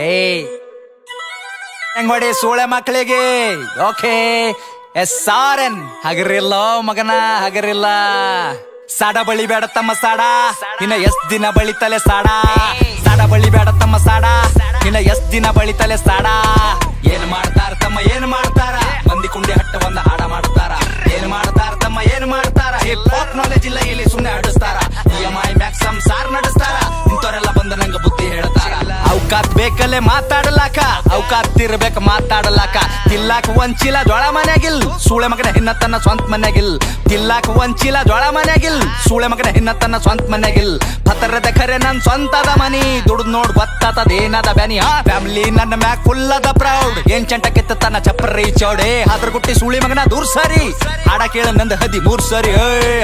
ಏಯ್ ಹೆಂಗೊಡಿ ಸೂಳೆ ಮಕ್ಕಳಿಗೆ ಓಕೆ SRN ಹಗರಿಲ್ಲ ಮಗನ ಹಗರಿಲ್ಲ. ಸಾಡ ಬಳಿ ಬೇಡ ತಮ್ಮ ಸಾಡ, ಇನ್ನ ಎಷ್ಟ್ ದಿನ ಬಳಿತಲೆ ಸಾಡ. ಸಾಡ ಬಳಿ ಬೇಡ ತಮ್ಮ ಸಾಡ, ಇನ್ನ ಎಷ್ಟ್ ದಿನ ಬಳಿತಲೆ ಸಾಡ. ಏನ್ ಮಾಡ್ತಾರ ತಮ್ಮ ಏನ್ ಮಾಡ್ತಾರ, ಮಂದಿ ಕುಂಡಿ ಹಟ್ಟ ಒಂದ ಹಾಡ ಮಾಡ್ತಾರ. ಏನ್ ಮಾಡ್ತಾರ ತಮ್ಮ ಏನ್ ಮಾಡ್ತಾರ, ಹಿಪ್ ಹಾಪ್ ನಾಲೆಜ್ ಇಲ್ಲ ಇಲ್ಲಿ ಸುಮ್ನೆ ಆಡಿಸ್ತಾರ. EMI ಮ್ಯಾಕ್ಸಮ್ ಸಾರ್ ನಡೆಸ್ತಾರ, ಇಂಥವ್ರೆಲ್ಲ ಬಂದ ನಂಗ ಬುದ್ಧಿ ಹೇಳ್ತಾರ. ಅವಕಾತ್ ಬೇಕಲ್ಲೇ ಮಾತಾಡಲಾಕ, ಅವಕಾತ್ ಇರ್ಬೇಕ ಮಾತಾಡಲಾಕ. ತಿಲ್ಲಾಕ ಒಂಚಿಲ ಜೋಳ ಮನ್ಯಾಗಿಲ್, ಸೂಳೆ ಮಗನ ಹಿನ್ನ ತನ್ನ ಸ್ವಂತ ಮನ್ಯಾಗಿಲ್. ತಿಲ್ಲಾಕ ಒಂಚಿಲ ಜೋಳ ಮನ್ಯಾಗಿಲ್, ಸೂಳೆ ಮಗನ ಹಿನ್ನ ತನ್ನ ಸ್ವಂತ ಮನ್ಯಾಗಿಲ್. ಪತರದ ಖರೆ ನನ್ ಸ್ವಂತದ ಮನಿ, ದುಡ್ದು ನೋಡ್ ಗೊತ್ತಾತದೇನದ ಬ್ಯಾನಿ. ಫ್ಯಾಮಿಲಿ ನನ್ನ ಮ್ಯಾಕ್ ಫುಲ್ ಅದ ಪ್ರೌಡ್, ಏನ್ ಚಂಟ ಕಿತ್ತ ತನ್ನ ಚಪ್ಪರಿ ಚೌಡೆ. ಹದ್ರ ಗುಟ್ಟಿ ಸೂಳಿ ಮಗನ ದೂರ್ ಸರಿ, ಹಾಡ ಕೇಳ ನಂದ 13 ಸರಿ.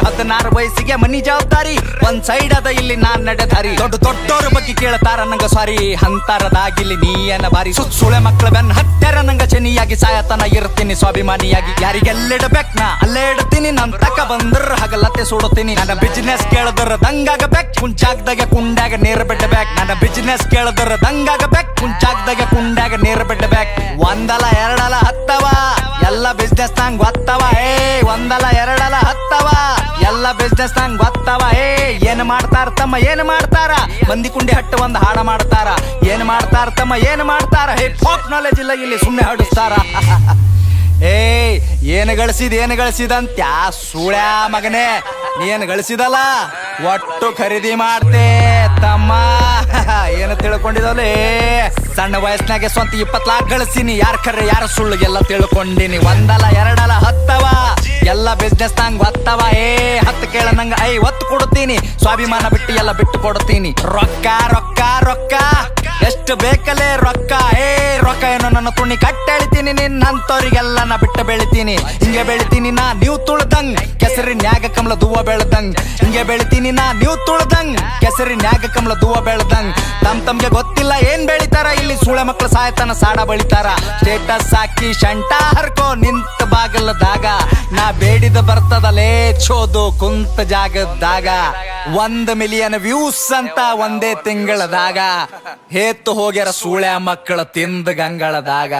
16 ವಯಸ್ಸಿಗೆ ಮನಿ ಜವಾಬ್ದಾರಿ, ಒಂದ್ ಸೈಡ್ ಅದ ಇಲ್ಲಿ ನಾನ್ ನಡೆದಾರಿ. ದೊಡ್ಡೋರ ಬಗ್ಗೆ ಕೇಳ್ತಾರ ನಂಗ ಸಾರಿ, ಅಂತರದಾಗಿಲ್ಲಿ ನೀಯನ ಬಾರಿ. ಸುಳೆ ಮಕ್ಕಳ ಬೆನ್ ಹತ್ಯಾರ ನಂಗ ಚನಿಯಾಗಿ, ಸಾಯತನ ಇರ್ತೀನಿ ಸ್ವಾಭಿಮಾನಿಯಾಗಿ. ಯಾರಿಗೆಲ್ಲಿಡ್ಬೇಕ್ ನಾ ಅಲ್ಲೇ ಇಡ್ತೀನಿ, ನನ್ ತಕ ಬಂದ್ರ ಹಗಲತ್ತೆ ಸುಡುತ್ತೀನಿ. ನನ್ನ ಬಿಸಿನೆಸ್ ಕೇಳದ್ರ ದಂಗಾಗಬೇಕ್, ಕುಂಚಾಗ್ದಾಗ ಕುಂಡಾಗ ನೀರ್ ಬಿಡ್ಬೇಕ್. ನನ್ನ ಬಿಸಿನೆಸ್ ಕೇಳದ್ರ ದಂಗಾಗಬೇಕ್, ಕುಂಚಾಗ್ದಾಗ ಕುಂಡಾಗ ನೀರ್ ಬಿಡ್ಬೇಕ್. ಒಂದಲ ಎರಡಲ ಹತ್ತವ ಎಲ್ಲ ಬಿಸ್ನೆಸ್ ನಂಗ್ ಗೊತ್ತವ. ಒಂದಲ ಎರಡಲ ಹತ್ತವ ಎಲ್ಲ ಬಿಸ್ನೆಸ್ ನಂಗ್ ಗೊತ್ತವ. ಏನ್ ಮಾಡ್ತಾರ ತಮ್ಮ ಏನ್ ಮಾಡ್ತಾರ, ಮಂದಿ ಕುಂಡಿ ಹಟ್ಟ ಒಂದ್ ಹಾಡ ಮಾಡ್ತಾರ. ಏನ್ ಮಾಡ್ತಾರ ತಮ್ಮ ಏನ್ ಮಾಡ್ತಾರ, ಹಿಪ್ ಹಾಪ್ ನಾಲೆಜ್ ಇಲ್ಲ ಇಲ್ಲಿ ಸುಮ್ನೆ ಹಾಡಿಸ್ತಾರ. ಏನ್ ಗಳಿಸಿದಂತ ಸೂಳ್ಯಾ ಮಗನೇ, ನೀನ್ ಗಳಿಸಿದಲ್ಲ ಒಟ್ಟು ಖರೀದಿ ಮಾಡ್ತೆ ತಮ್ಮ. ಏನು ತಿಳ್ಕೊಂಡಿದವಲೇ, ಸಣ್ಣ ವಯಸ್ಸಿನಾಗೆ ಸ್ವಂತ 20 ಲಾಖ ಗಳಿಸಿನಿ. ಯಾರ್ ಖರೆ ಯಾರ ಸುಳ್ಳಿಗೆಲ್ಲ ತಿಳ್ಕೊಂಡಿನಿ. ಒಂದಲ ಎರಡಲ ಹತ್ತವ ಎಲ್ಲ ಬಿಸ್ನೆಸ್ ನಂಗ್ ಗೊತ್ತವ. 10 ಕೇಳ ನಂಗ 50 ಕೊಡ್ತೀನಿ, ಸ್ವಾಭಿಮಾನ ಬಿಟ್ಟು ಎಲ್ಲ ಬಿಟ್ಟು ಕೊಡ್ತೀನಿ. ರೊಕ್ಕ ರೊಕ್ಕ ರೊಕ್ಕ ಎಷ್ಟು ಬೇಕಲೇ ರೊಕ್ಕ. ರೊಕ್ಕ ಏನೋ ನನ್ನ ತುಣಿ ಕಟ್ಟೆಳಿತೀನಿ, ನಿನ್ನಂತವ್ರಿಗೆಲ್ಲ ನಾ ಬಿಟ್ಟು ಬೆಳಿತೀನಿ. ಹಿಂಗೆ ಬೆಳಿತೀನಿ ನಾ ನೀವು ತುಳ್ದಂಗ್, ಕೆಸರಿನ್ಯಾಗ ಕಮಲ ದೂವ ಬೆಳ್ದಂಗ್. ಹಿಂಗೆ ಬೆಳಿತೀನಿ ನಾ ನೀವು ತುಳ್ದಂಗ್, ಕೆಸರಿನ್ಯಾಗ ಕಮಲ ದೂವ ಬೆಳ್ದಂಗ್. ತಮ್ಗೆ ಗೊತ್ತಿಲ್ಲ ಏನ್ ಬೆಳಿತಾರ, ಇಲ್ಲಿ ಸೂಳೆ ಮಕ್ಳು ಸಾಯತನ ಸಾಡ ಬಳಿತಾರ. ಸ್ಟೇಟಸ್ ಹಾಕಿ ಶಂಟ ಹರ್ಕೋ ನಿಂತ ಬಾಗಲದಾಗ, ನಾ ಬೇಡಿದ ಬರ್ತದಲೇ ಚೋದು ಕುಂತ ಜಾಗದಾಗ. 1 ಮಿಲಿಯನ್ ವ್ಯೂಸ್ ಅಂತ ಒಂದೇ ತಿಂಗಳದಾಗ, ಹೇತ್ತು ಹೋಗ್ಯಾರ ಸೂಳೆ ಮಕ್ಕಳ ತಿಂದ ಗಂಗಳದಾಗ.